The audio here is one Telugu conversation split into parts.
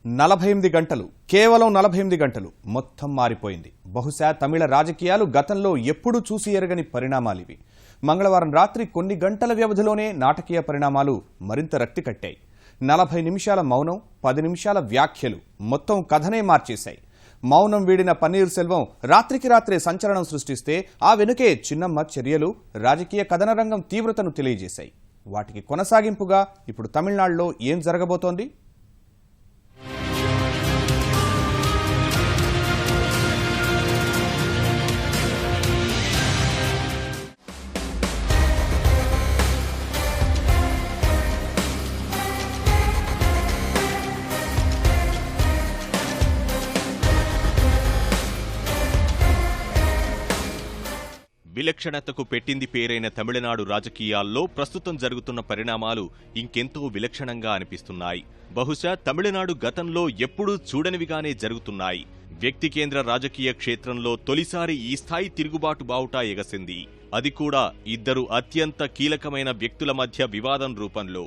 48 గంటలు కేవలం 48 గంటలు మొత్తం మారిపోయింది. బహుశా తమిళ రాజకీయాలు గతంలో ఎప్పుడూ చూసి ఎరగని పరిణామాలివి. మంగళవారం రాత్రి కొన్ని గంటల వ్యవధిలోనే నాటకీయ పరిణామాలు మరింత రక్తి కట్టాయి. 40 నిమిషాల మౌనం, 10 నిమిషాల వ్యాఖ్యలు మొత్తం కథనే మార్చేశాయి. మౌనం వీడిన పన్నీర్ సెల్వం రాత్రికి రాత్రే సంచలనం సృష్టిస్తే ఆ వెనుకే చిన్నమ్మ చర్యలు రాజకీయ కథన రంగం తీవ్రతను తెలియజేశాయి. వాటికి కొనసాగింపుగా ఇప్పుడు తమిళనాడులో ఏం జరగబోతోంది? విలక్షణతకు పెట్టింది పేరైన తమిళనాడు రాజకీయాల్లో ప్రస్తుతం జరుగుతున్న పరిణామాలు ఇంకెంతో విలక్షణంగా అనిపిస్తున్నాయి. బహుశా తమిళనాడు గతంలో ఎప్పుడూ చూడనివిగానే జరుగుతున్నాయి. వ్యక్తి కేంద్ర రాజకీయ క్షేత్రంలో తొలిసారి ఈ స్థాయి తిరుగుబాటు బావుటా ఎగసింది. అది కూడా ఇద్దరు అత్యంత కీలకమైన వ్యక్తుల మధ్య వివాదం రూపంలో.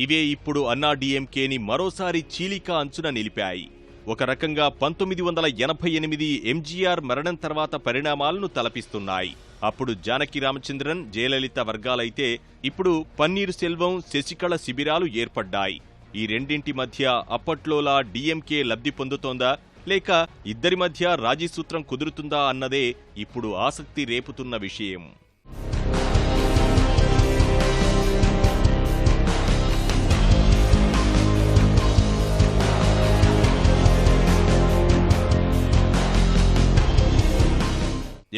ఇవే ఇప్పుడు అన్నాడీఎంకేని మరోసారి చీలిక అంచున నిలిపాయి. ఒక రకంగా 1988 ఎంజీఆర్ మరణం తర్వాత పరిణామాలను తలపిస్తున్నాయి. అప్పుడు జానకి రామచంద్రన్, జయలలిత వర్గాలైతే ఇప్పుడు పన్నీరు సెల్వం, శశికళ శిబిరాలు ఏర్పడ్డాయి. ఈ రెండింటి మధ్య అప్పట్లోలా డీఎంకే లబ్ధి పొందుతోందా, లేక ఇద్దరి మధ్య రాజీ సూత్రం కుదురుతుందా అన్నదే ఇప్పుడు ఆసక్తి రేపుతున్న విషయం.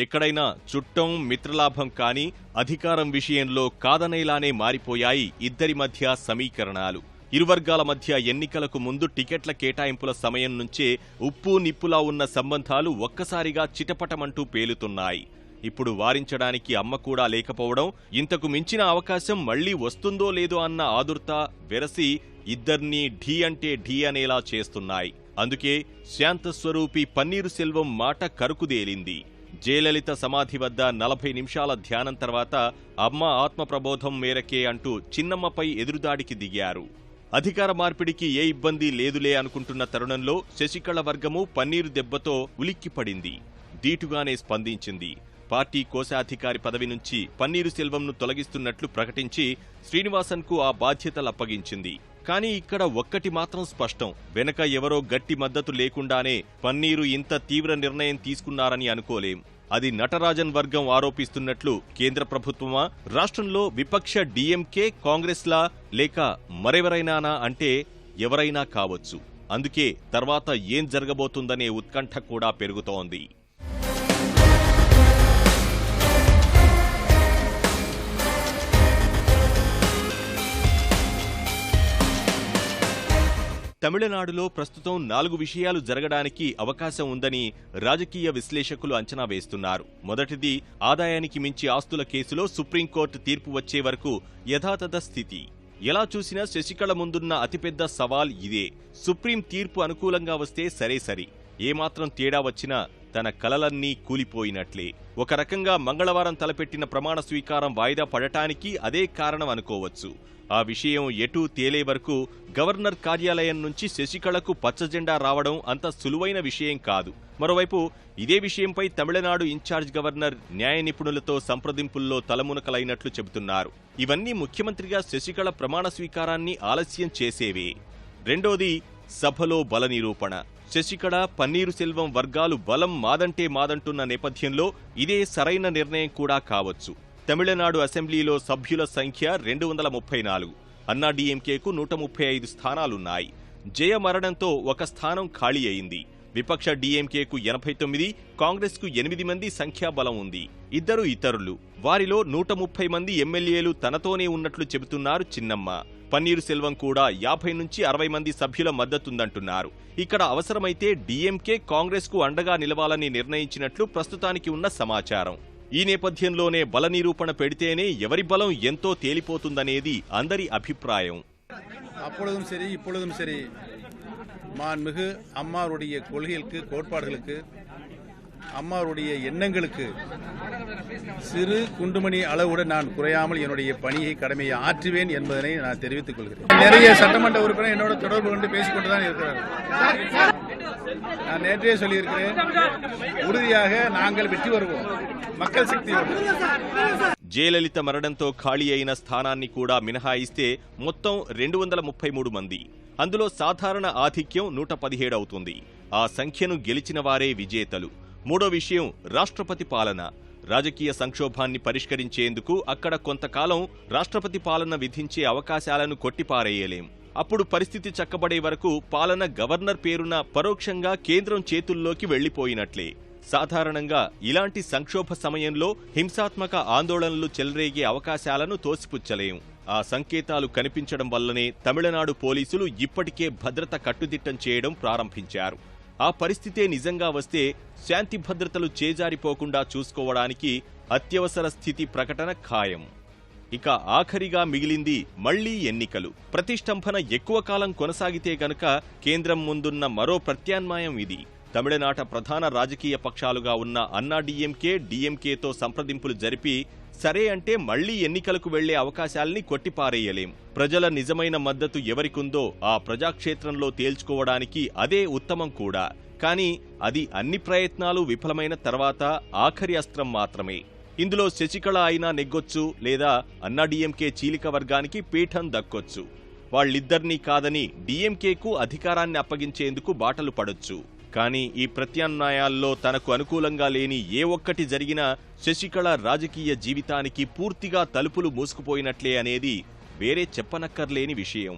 ఎక్కడైనా చుట్టం, మిత్రలాభం కాని అధికారం విషయంలో కాదనేలానే మారిపోయాయి ఇద్దరి మధ్య సమీకరణాలు. ఇరు వర్గాల మధ్య ఎన్నికలకు ముందు టికెట్ల కేటాయింపుల సమయం నుంచే ఉప్పు నిప్పులా ఉన్న సంబంధాలు ఒక్కసారిగా చిటపటమంటూ పేలుతున్నాయి. ఇప్పుడు వారించడానికి అమ్మ కూడా లేకపోవడం, ఇంతకు మించిన అవకాశం మళ్లీ వస్తుందో లేదో అన్న ఆదుర్త వెరసి ఇద్దర్నీ ఢీ అంటే ఢీ అనేలా చేస్తున్నాయి. అందుకే శాంతస్వరూపి పన్నీరు సెల్వం మాట కరుకుదేలింది. జయలలిత సమాధి వద్ద 40 నిమిషాల ధ్యానం తర్వాత అమ్మ ఆత్మప్రబోధం మేరకే అంటూ చిన్నమ్మపై ఎదురుదాడికి దిగారు. అధికార మార్పిడికి ఏ ఇబ్బంది లేదులే అనుకుంటున్న తరుణంలో శశికళ వర్గము పన్నీరు దెబ్బతో ఉలిక్కిపడింది. దీటుగానే స్పందించింది. పార్టీ కోశాధికారి పదవి నుంచి పన్నీరు సెల్వంను తొలగిస్తున్నట్లు ప్రకటించి శ్రీనివాసన్కు ఆ బాధ్యతలప్పగించింది. కానీ ఇక్కడ ఒక్కటి మాత్రం స్పష్టం, వెనక ఎవరో గట్టి మద్దతు లేకుండానే పన్నీరు ఇంత తీవ్ర నిర్ణయం తీసుకున్నారని అనుకోలేం. అది నటరాజన్ వర్గం ఆరోపిస్తున్నట్లు కేంద్ర ప్రభుత్వమా, రాష్ట్రంలో విపక్ష డీఎంకే, కాంగ్రెస్లా, లేక మరెవరైనానా అంటే ఎవరైనా కావచ్చు. అందుకే తర్వాత ఏం జరగబోతుందనే ఉత్కంఠ కూడా పెరుగుతోంది. తమిళనాడులో ప్రస్తుతం 4 విషయాలు జరగడానికి అవకాశం ఉందని రాజకీయ విశ్లేషకులు అంచనా వేస్తున్నారు. మొదటిది, ఆదాయానికి మించి ఆస్తుల కేసులో సుప్రీంకోర్టు తీర్పు వచ్చే వరకు యథాతథ స్థితి. ఎలా చూసినా శశికళ ముందున్న అతిపెద్ద సవాల్ ఇదే. సుప్రీం తీర్పు అనుకూలంగా వస్తే సరే, ఏమాత్రం తేడా వచ్చినా తన కలలన్నీ కూలిపోయినట్లే. ఒక రకంగా మంగళవారం తలపెట్టిన ప్రమాణ స్వీకారం వాయిదా పడటానికి అదే కారణం అనుకోవచ్చు. ఆ విషయం ఎటూ తేలే వరకు గవర్నర్ కార్యాలయం నుంచి శశికళకు పచ్చజెండా రావడం అంత సులువైన విషయం కాదు. మరోవైపు ఇదే విషయంపై తమిళనాడు ఇన్ఛార్జ్ గవర్నర్ న్యాయ నిపుణులతో సంప్రదింపుల్లో తలమునకలైనట్లు చెబుతున్నారు. ఇవన్నీ ముఖ్యమంత్రిగా శశికళ ప్రమాణ స్వీకారాన్ని ఆలస్యం చేసేవే. రెండోది, సభలో బల నిరూపణ. శశికళ, పన్నీరు సెల్వం వర్గాలు బలం మాదంటే మాదంటున్న నేపథ్యంలో ఇదే సరైన నిర్ణయం కూడా కావచ్చు. తమిళనాడు అసెంబ్లీలో సభ్యుల సంఖ్య 234. అన్నాడీఎంకేకు 135 స్థానాలున్నాయి. జయ మరణంతో ఒక స్థానం ఖాళీ అయింది. విపక్ష డీఎంకేకు 89, కాంగ్రెస్కు 8 మంది సంఖ్యాబలం ఉంది. ఇద్దరు ఇతరులు. వారిలో 130 మంది ఎమ్మెల్యేలు తనతోనే ఉన్నట్లు చెబుతున్నారు చిన్నమ్మ. పన్నీరు సెల్వం కూడా 50 నుంచి 60 మంది సభ్యుల మద్దతుందంటున్నారు. ఇక్కడ అవసరమైతే డీఎంకే, కాంగ్రెస్కు అండగా నిలవాలని నిర్ణయించినట్లు ప్రస్తుతానికి ఉన్న సమాచారం. ఈ నేపథ్యంలోనే బల నిరూపణ పెడితేనే ఎవరి బలం ఎంతో తేలిపోతుందనేది అందరి అభిప్రాయం. அப்பொழுதும் சரி இப்பொழுதும் சரி மாண்புமிகு அம்மாவுடைய கொள்கைகளுக்கு, கோட்பாடுகளுக்கு, அம்மாவுடைய எண்ணங்களுக்கு சிறு குண்டுமணி அளவுடன் நான் குறையாமல் என்னுடைய பணியை கடமையை ஆற்றுவேன் என்பதனை நான் தெரிவித்துக் கொள்கிறேன். நிறைய சட்டமன்ற உறுப்பினர் என்னோட தொடர்பு கொண்டு பேசிக்கொண்டு தான் இருக்கிறார்கள். நான் நேற்றே சொல்லியிருக்கிறேன், உறுதியாக நாங்கள் வெற்றி வருவோம், மக்கள் சக்தியோடு. జయలలిత మరణంతో ఖాళీ అయిన స్థానాన్ని కూడా మినహాయిస్తే మొత్తం 233 మంది. అందులో సాధారణ ఆధిక్యం 117 అవుతుంది. ఆ సంఖ్యను గెలిచిన వారే విజేతలు. మూడో విషయం రాష్ట్రపతి పాలన. రాజకీయ సంక్షోభాన్ని పరిష్కరించేందుకు అక్కడ కొంతకాలం రాష్ట్రపతి పాలన విధించే అవకాశాలను కొట్టిపారేయలేం. అప్పుడు పరిస్థితి చక్కబడే వరకు పాలన గవర్నర్ పేరున పరోక్షంగా కేంద్రం చేతుల్లోకి వెళ్లిపోయినట్లే. సాధారణంగా ఇలాంటి సంక్షోభ సమయంలో హింసాత్మక ఆందోళనలు చెలరేగే అవకాశాలను తోసిపుచ్చలేం. ఆ సంకేతాలు కనిపించడం వల్లనే తమిళనాడు పోలీసులు ఇప్పటికే భద్రత కట్టుదిట్టం చేయడం ప్రారంభించారు. ఆ పరిస్థితే నిజంగా వస్తే శాంతి భద్రతలు చేజారిపోకుండా చూసుకోవడానికి అత్యవసర స్థితి ప్రకటన ఖాయం. ఇక ఆఖరిగా మిగిలింది మళ్లీ ఎన్నికలు. ప్రతిష్టంభన ఎక్కువ కాలం కొనసాగితే గనక కేంద్రం ముందున్న మరో ప్రత్యామ్నాయం ఇది. తమిళనాట ప్రధాన రాజకీయ పక్షాలుగా ఉన్న అన్నా డీఎంకే, డీఎంకేతో సంప్రదింపులు జరిపి సరే అంటే మళ్లీ ఎన్నికలకు వెళ్లే అవకాశాల్ని కొట్టిపారేయలేం. ప్రజల నిజమైన మద్దతు ఎవరికుందో ఆ ప్రజాక్షేత్రంలో తేల్చుకోవడానికి అదే ఉత్తమం కూడా. కానీ అది అన్ని ప్రయత్నాలు విఫలమైన తర్వాత ఆఖరి అస్త్రం మాత్రమే. ఇందులో శశికళ అయినా నెగ్గొచ్చు, లేదా అన్నా డీఎంకే చీలిక వర్గానికి పీఠం దక్కొచ్చు. వాళ్ళిద్దరినీ కాదని డీఎంకేకు అధికారాన్ని అప్పగించేందుకు బాటలు పడొచ్చు. కానీ ఈ ప్రత్యామ్నాయాల్లో తనకు అనుకూలంగా లేని ఏ ఒక్కటి జరిగినా శశికళ రాజకీయ జీవితానికి పూర్తిగా తలుపులు మూసుకుపోయినట్లే అనేది వేరే చెప్పనక్కర్లేని విషయం.